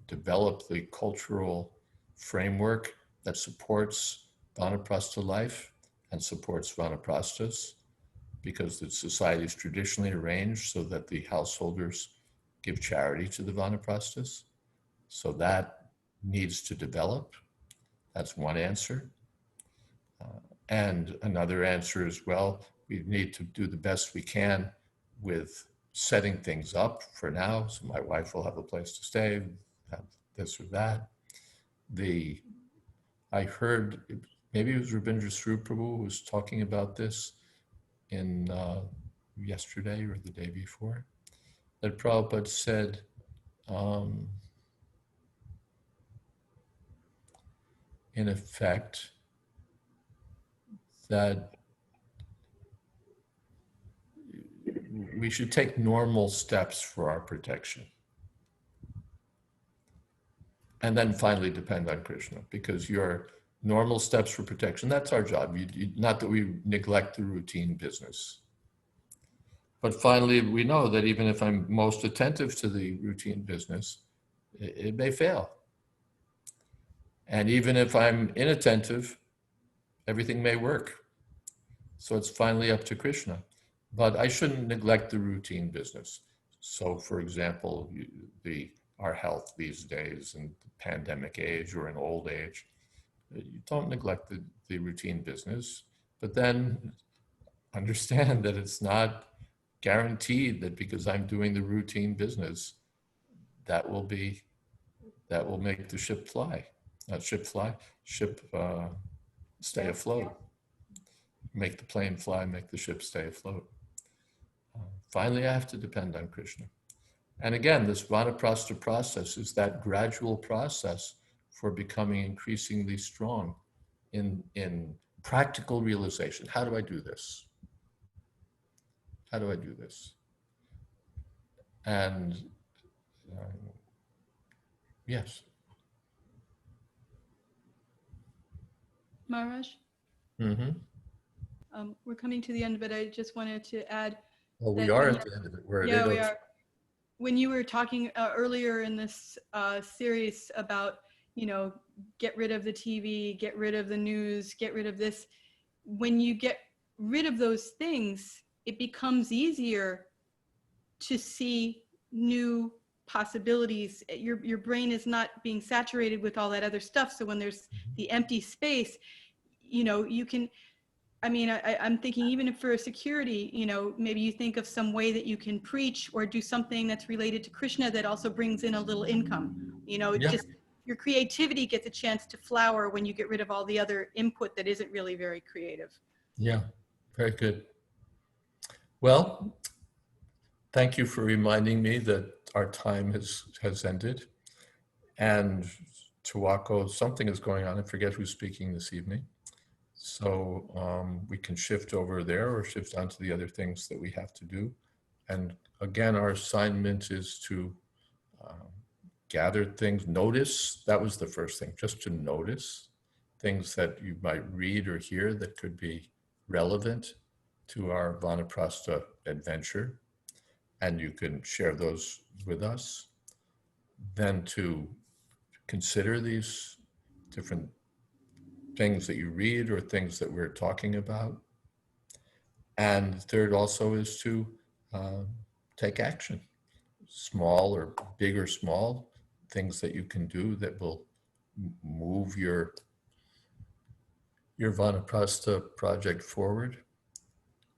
develop the cultural framework that supports Vanaprastha life and supports Vanaprasthas, because the society is traditionally arranged so that the householders give charity to the Vanaprasthas. So that needs to develop. That's one answer. And another answer is, well, we need to do the best we can with setting things up for now. So my wife will have a place to stay, have this or that. I heard, maybe it was Rabindra Swarup Prabhu who was talking about this in yesterday or the day before, that Prabhupada said, in effect, that we should take normal steps for our protection. And then finally depend on Krishna, because your normal steps for protection, that's our job. Not that we neglect the routine business. But finally, we know that even if I'm most attentive to the routine business, it may fail. And even if I'm inattentive, everything may work. So it's finally up to Krishna. But I shouldn't neglect the routine business. So for example, our health these days in the pandemic age or in old age, you don't neglect the routine business, but then understand that it's not guaranteed that because I'm doing the routine business, that will make the ship fly. Not ship fly, stay afloat. Make the plane fly, make the ship stay afloat. Finally, I have to depend on Krishna. And again, this Vanaprastha process is that gradual process for becoming increasingly strong in practical realization. How do I do this? How do I do this? And yes. Maharaj? Mm-hmm. We're coming to the end, but I just wanted to add. Well, we are at the end of it. Yeah, we are. When you were talking earlier in this series about, get rid of the TV, get rid of the news, get rid of this. When you get rid of those things, it becomes easier to see new possibilities. Your brain is not being saturated with all that other stuff. So when there's the empty space, you can, I'm thinking even if for a security, maybe you think of some way that you can preach or do something that's related to Krishna that also brings in a little income. Just your creativity gets a chance to flower when you get rid of all the other input that isn't really very creative. Yeah, very good. Well, thank you for reminding me that our time has ended. And Tuwako, something is going on. I forget who's speaking this evening. So we can shift over there or shift on to the other things that we have to do. And again, our assignment is to gather things, notice. That was the first thing, just to notice things that you might read or hear that could be relevant to our Vanaprastha adventure. And you can share those with us. Then to consider these different things that you read or things that we're talking about. And third also is to take action, small or big or small, things that you can do that will move your your Vanaprastha project forward,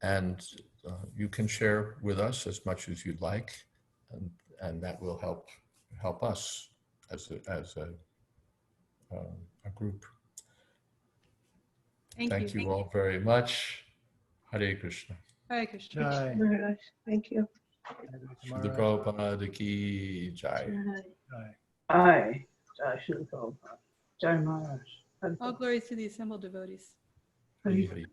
and you can share with us as much as you'd like, and that will help us as a group. Thank you all very much. Hare Krishna. Hare Krishna. Jai. Maharaj, thank you. Srila Prabhupada ki jai. Jai. Aye. Jai Shri Prabhupada. Jai Maharaj. All glories to the assembled devotees. Hari Hari.